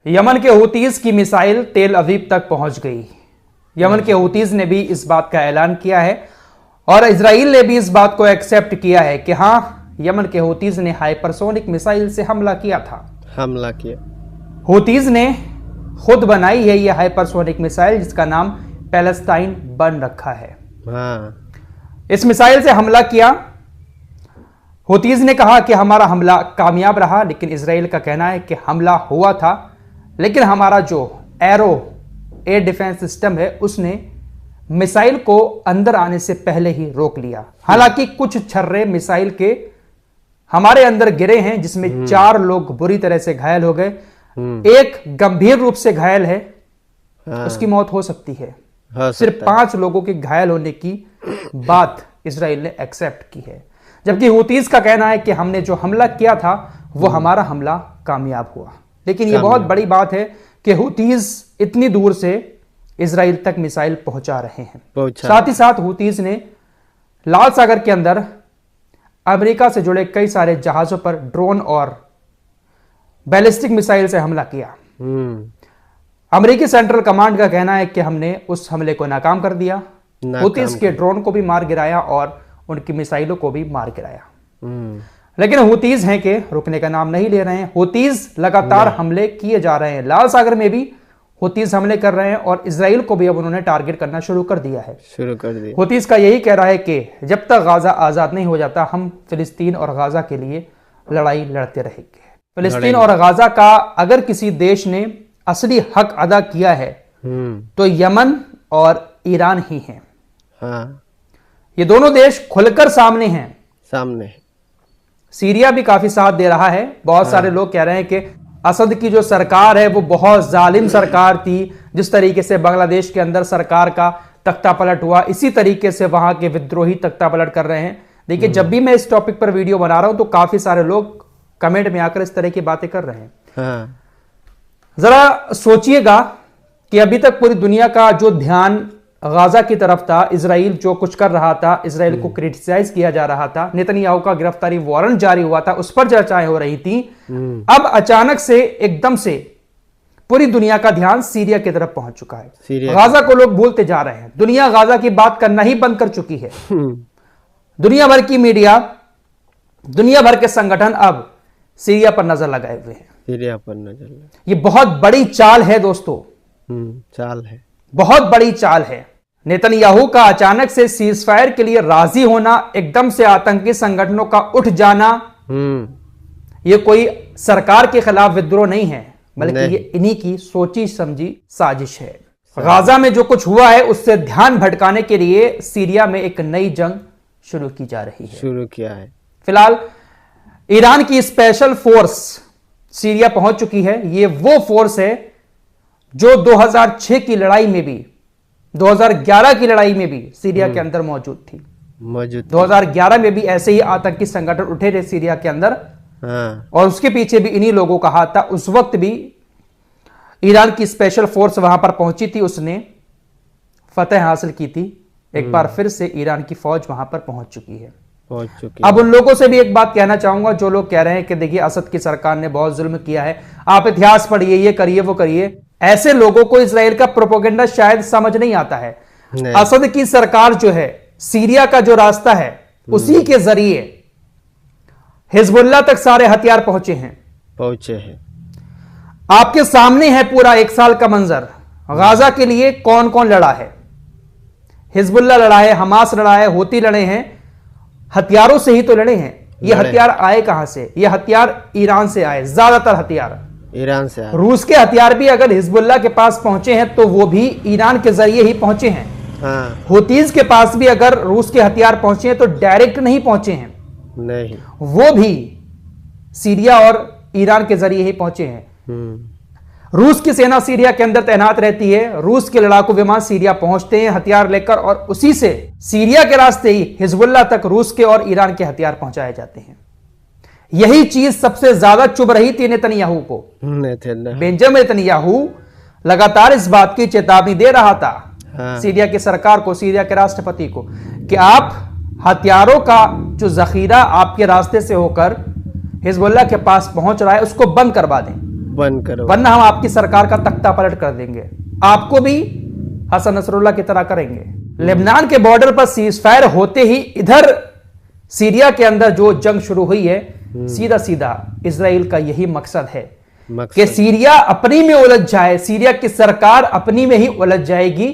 Yemen के Houthis की missile तेल अवीव तक पहुंच गई। यमन के हूतीज ने भी इस बात का ऐलान किया है और इजराइल ने भी इस बात को एक्सेप्ट किया है कि हाँ, यमन के हूतीज ने हाइपरसोनिक मिसाइल से हमला किया था। हूतीज ने खुद बनाई है यह हाइपरसोनिक मिसाइल, जिसका नाम पैलेस्टाइन बन रखा है। इस मिसाइल से हमला किया। हूतीज ने कहा कि हमारा हमला कामयाब रहा, लेकिन इजराइल का कहना है कि हमला हुआ था, लेकिन हमारा जो एरो एयर डिफेंस सिस्टम है उसने मिसाइल को अंदर आने से पहले ही रोक लिया। हालांकि कुछ छर्रे मिसाइल के हमारे अंदर गिरे हैं, जिसमें 4 लोग बुरी तरह से घायल हो गए। एक गंभीर रूप से घायल है, उसकी मौत हो सकती है। सिर्फ 5 लोगों के घायल होने की बात इजराइल ने एक्सेप्ट की है, जबकि हूतीज का कहना है कि हमने जो हमला किया था वो हमारा हमला कामयाब हुआ। लेकिन ये बहुत बड़ी बात है कि हूतीज इतनी दूर से इजराइल तक मिसाइल पहुंचा रहे हैं। साथ ही साथ हूतीज ने लाल सागर के अंदर अमेरिका से जुड़े कई सारे जहाजों पर ड्रोन और बैलिस्टिक मिसाइल से हमला किया। अमेरिकी सेंट्रल कमांड का कहना है कि हमने उस हमले को नाकाम कर दिया। हूतीज के ड्रोन को भी मार गिराया और उनकी मिसाइलों को भी मार गिराया। लेकिन हूतीज हैं कि रुकने का नाम नहीं ले रहे हैं। हूतीज लगातार हमले किए जा रहे हैं। लाल सागर में भी हूतीज हमले कर रहे हैं और इजराइल को भी अब उन्होंने टारगेट करना शुरू कर दिया है। हूतीज का यही कह रहा है कि जब तक गाजा आजाद नहीं हो जाता, हम फिलिस्तीन और गाजा के लिए लड़ाई लड़ते रहेंगे। फिलिस्तीन और गाजा का अगर किसी देश ने असली हक अदा किया है तो यमन और ईरान ही है। ये दोनों देश खुलकर सामने हैं। सीरिया भी काफी साथ दे रहा है। बहुत सारे लोग कह रहे हैं कि असद की जो सरकार है वो बहुत जालिम सरकार थी। जिस तरीके से बांग्लादेश के अंदर सरकार का तख्ता पलट हुआ, इसी तरीके से वहां के विद्रोही तख्ता पलट कर रहे हैं। देखिए, जब भी मैं इस टॉपिक पर वीडियो बना रहा हूं तो काफी सारे लोग कमेंट में आकर इस तरह की बातें कर रहे हैं। जरा सोचिएगा कि अभी तक पूरी दुनिया का जो ध्यान गाजा की तरफ था, इजराइल जो कुछ कर रहा था, इजराइल को क्रिटिसाइज किया जा रहा था, नेतन्याहू का गिरफ्तारी वारंट जारी हुआ था, उस पर चर्चाएं हो रही थी। अब अचानक से एकदम से पूरी दुनिया का ध्यान सीरिया की तरफ पहुंच चुका है। गाजा को लोग भूलते जा रहे हैं। दुनिया गाजा की बात करना ही बंद कर चुकी है। दुनिया भर की मीडिया, दुनिया भर के संगठन अब सीरिया पर नजर लगाए हुए हैं। ये बहुत बड़ी चाल है दोस्तों। बहुत बड़ी चाल है। नेतन्याहू का अचानक से सीजफायर के लिए राजी होना, एकदम से आतंकी संगठनों का उठ जाना, यह कोई सरकार के खिलाफ विद्रोह नहीं है, बल्कि ये इन्हीं की सोची समझी साजिश है। गाजा में जो कुछ हुआ है उससे ध्यान भटकाने के लिए सीरिया में एक नई जंग शुरू की जा रही है। फिलहाल ईरान की स्पेशल फोर्स सीरिया पहुंच चुकी है। ये वो फोर्स है जो 2006 की लड़ाई में भी, 2011 की लड़ाई में भी सीरिया के अंदर मौजूद थी। 2011 में भी ऐसे ही आतंकी संगठन उठे थे सीरिया के अंदर, और उसके पीछे भी इन्हीं लोगों का हाथ था। उस वक्त भी ईरान की स्पेशल फोर्स वहां पर पहुंची थी, उसने फतह हासिल की थी। एक बार फिर से ईरान की फौज वहां पर पहुंच चुकी है। अब उन लोगों से भी एक बात कहना चाहूंगा जो लोग कह रहे हैं कि देखिए, असद की सरकार ने बहुत जुल्म किया है, आप इतिहास पढ़िए, ये करिए वो करिए। ऐसे लोगों को इजराइल का प्रोपेगेंडा शायद समझ नहीं आता है। असद की सरकार जो है, सीरिया का जो रास्ता है, उसी के जरिए हिजबुल्लाह तक सारे हथियार पहुंचे हैं। आपके सामने है पूरा 1 साल का मंजर। गाजा के लिए कौन कौन लड़ा है? हिजबुल्लाह लड़ा है, हमास लड़ा है, हूती लड़े हैं। हथियारों से ही तो लड़े हैं। ये हथियार आए कहां से? ये हथियार ईरान से आए। ज्यादातर हथियार ईरान से आए। रूस के हथियार भी अगर हिजबुल्लाह के पास पहुंचे हैं तो वो भी ईरान के जरिए ही पहुंचे हैं। हूतीज के पास भी अगर रूस के हथियार पहुंचे हैं तो डायरेक्ट नहीं पहुंचे हैं, नहीं, वो भी सीरिया और ईरान के जरिए ही पहुंचे हैं। रूस की सेना सीरिया के अंदर तैनात रहती है। रूस के लड़ाकू विमान सीरिया पहुंचते हैं हथियार लेकर, और उसी से सीरिया के रास्ते ही हिजबुल्लाह तक रूस के और ईरान के हथियार पहुंचाए जाते हैं। यही चीज सबसे ज्यादा चुभ रही थी नेतन्याहू को। बेंजामिन नेतन्याहू लगातार इस बात की चेतावनी दे रहा था सीरिया की सरकार को, सीरिया के राष्ट्रपति को, कि आप हथियारों का जो जखीरा आपके रास्ते से होकर हिजबुल्लाह के पास पहुंच रहा है उसको बंद करवा दें। बंद करो, वरना हम आपकी सरकार का तख्ता पलट कर देंगे, आपको भी हसन नसरुल्लाह की तरह करेंगे। लेबनान के बॉर्डर पर सीज फायर होते ही इधर सीरिया के अंदर जो जंग शुरू हुई है, सीधा सीधा इजराइल का यही मकसद है कि सीरिया अपनी में उलझ जाए, सीरिया की सरकार अपनी में ही उलझ जाएगी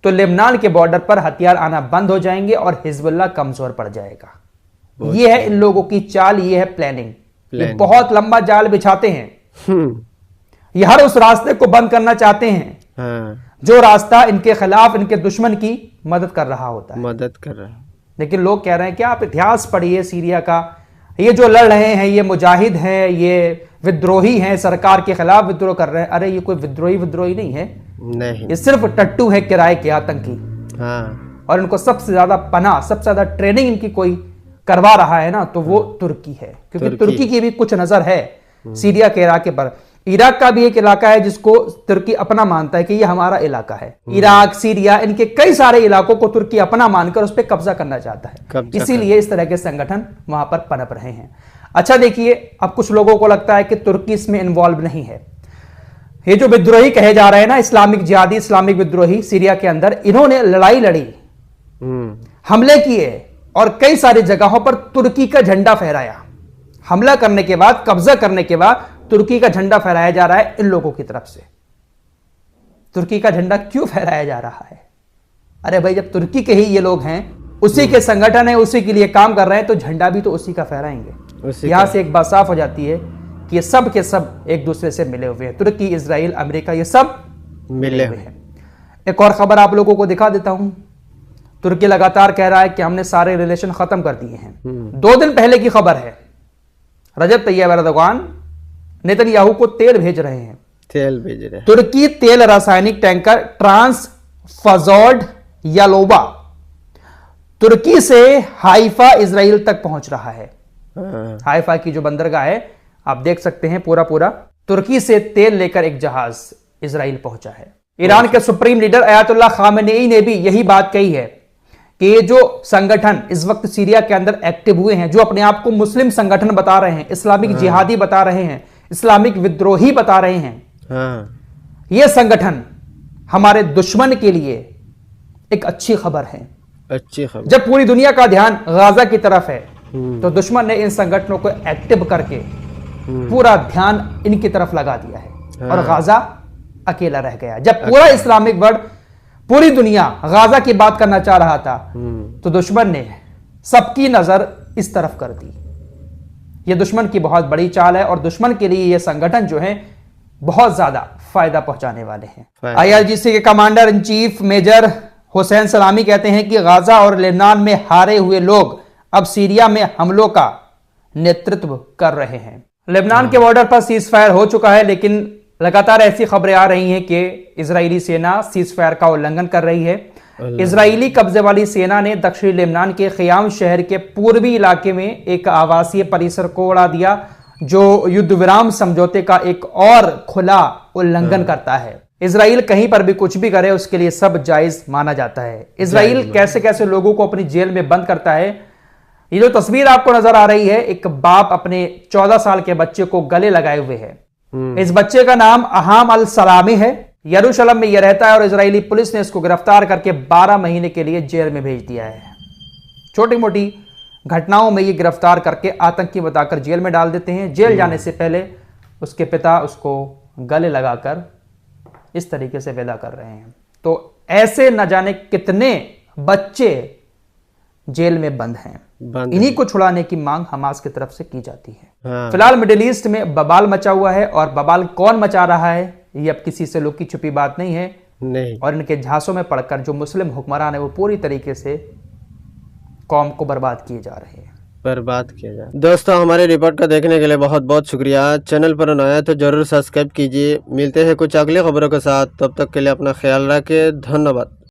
तो लेबनान के बॉर्डर पर हथियार आना बंद हो जाएंगे और हिजबुल्लाह कमजोर पड़ जाएगा। यह है इन लोगों की चाल, यह है प्लानिंग। ये बहुत लंबा जाल बिछाते हैं, ये हर उस रास्ते को बंद करना चाहते हैं जो रास्ता इनके खिलाफ, इनके दुश्मन की मदद कर रहा होता है, मदद कर रहा है। लेकिन लोग कह रहे हैं कि आप इतिहास पढ़िए सीरिया का, ये जो लड़ रहे हैं ये मुजाहिद हैं, ये विद्रोही हैं, सरकार के खिलाफ विद्रोह कर रहे हैं। अरे ये कोई विद्रोही नहीं है, नहीं, ये सिर्फ टट्टू है, किराए के आतंकी। और इनको सबसे ज्यादा पनाह, सबसे ज्यादा ट्रेनिंग इनकी कोई करवा रहा है ना तो वो तुर्की है, क्योंकि तुर्की की भी कुछ नजर है सीरिया के इलाके पर। इराक का भी एक इलाका है जिसको तुर्की अपना मानता है कि ये हमारा इलाका है। इराक, सीरिया, इनके कई सारे इलाकों को तुर्की अपना मानकर उस पर कब्जा करना चाहता है, इसीलिए इस तरह के संगठन वहां पर पनप रहे हैं। अच्छा देखिए, अब कुछ लोगों को लगता है कि तुर्की इसमें इन्वॉल्व नहीं है। ये जो विद्रोही कहे जा रहे हैं ना, इस्लामिक जिहादी, इस्लामिक विद्रोही सीरिया के अंदर, इन्होंने लड़ाई लड़ी, हमले किए और कई सारी जगहों पर तुर्की का झंडा फहराया। हमला करने के बाद, कब्जा करने के बाद तुर्की का झंडा फहराया जा रहा है इन लोगों की तरफ से। तुर्की का झंडा क्यों फहराया जा रहा है? अरे भाई, जब तुर्की के ही ये लोग हैं, उसी के संगठन है, उसी के लिए काम कर रहे हैं, तो झंडा भी तो उसी का फहराएंगे। यहां से एक बात साफ हो जाती है कि ये सब के सब एक दूसरे से मिले हुए हैं। तुर्की, इजराइल, अमेरिका, ये सब मिले हुए हैं। एक और खबर आप लोगों को दिखा देता हूं। तुर्की लगातार कह रहा है कि हमने सारे रिलेशन खत्म कर दिए हैं। 2 दिन पहले की खबर है, रजब तैयब एर्दोगान नेतन्याहू को तेल भेज रहे हैं, तेल भेज रहे हैं। तुर्की तेल रासायनिक टैंकर ट्रांस फजोर्ड यालोबा तुर्की से हाइफा इजराइल तक पहुंच रहा है। हाइफा की जो बंदरगाह है, आप देख सकते हैं, पूरा तुर्की से तेल लेकर एक जहाज इजराइल पहुंचा है। ईरान के सुप्रीम लीडर अयातुल्लाह खामेनेई ने भी यही बात कही है कि ये जो संगठन इस वक्त सीरिया के अंदर एक्टिव हुए हैं, जो अपने आप को मुस्लिम संगठन बता रहे हैं, इस्लामिक जिहादी बता रहे हैं, इस्लामिक विद्रोही बता रहे हैं, ये संगठन हमारे दुश्मन के लिए एक अच्छी खबर है। अच्छी खबर। जब पूरी दुनिया का ध्यान गाजा की तरफ है तो दुश्मन ने इन संगठनों को एक्टिव करके पूरा ध्यान इनकी तरफ लगा दिया है और गाजा अकेला रह गया। जब पूरा इस्लामिक वर्ल्ड, पूरी दुनिया गाजा की बात करना चाह रहा था तो दुश्मन ने सबकी नजर इस तरफ कर दी। यह दुश्मन की बहुत बड़ी चाल है और दुश्मन के लिए यह संगठन जो है बहुत ज्यादा फायदा पहुंचाने वाले हैं। IRGC के commander in chief major Hossein Salami कहते हैं कि गाजा और लेबनान में हारे हुए लोग अब सीरिया में हमलों का नेतृत्व कर रहे हैं। लेबनान के बॉर्डर पर सीज फायर हो चुका है, लेकिन लगातार ऐसी खबरें आ रही हैं कि इजरायली सेना सीज फायर का उल्लंघन कर रही है। इजरायली कब्जे वाली सेना ने दक्षिणी लेबनान के खियाम शहर के पूर्वी इलाके में एक आवासीय परिसर को उड़ा दिया, जो युद्ध विराम समझौते का एक और खुला उल्लंघन करता है। इजराइल कहीं पर भी कुछ भी करे उसके लिए सब जायज माना जाता है। इजराइल कैसे कैसे लोगों को अपनी जेल में बंद करता है। ये जो तस्वीर आपको नजर आ रही है, एक बाप अपने 14 साल के बच्चे को गले लगाए हुए है। इस बच्चे का नाम अहाम अल सलामी है, यरूशलेम में यह रहता है और इजरायली पुलिस ने इसको गिरफ्तार करके 12 महीने के लिए जेल में भेज दिया है। छोटी मोटी घटनाओं में ये गिरफ्तार करके आतंकी बताकर जेल में डाल देते हैं। जेल जाने से पहले उसके पिता उसको गले लगाकर इस तरीके से विदा कर रहे हैं। तो ऐसे न जाने कितने बच्चे जेल में बंद हैं। इन्हीं को छुड़ाने की मांग हमास की तरफ से की जाती है। फिलहाल मिडिल ईस्ट में बवाल मचा हुआ है और बवाल कौन मचा रहा है ये अब किसी से लुकी छुपी बात नहीं है। और इनके झांसों में पड़कर जो मुस्लिम हुक्मरान है वो पूरी तरीके से कौम को बर्बाद किए जा रहे हैं। बर्बाद किया जाए। दोस्तों, हमारे रिपोर्ट का देखने के लिए बहुत बहुत शुक्रिया। चैनल पर नया तो जरूर सब्सक्राइब कीजिए। मिलते हैं कुछ अगली खबरों के साथ, तब तक के लिए अपना ख्याल रखें। धन्यवाद।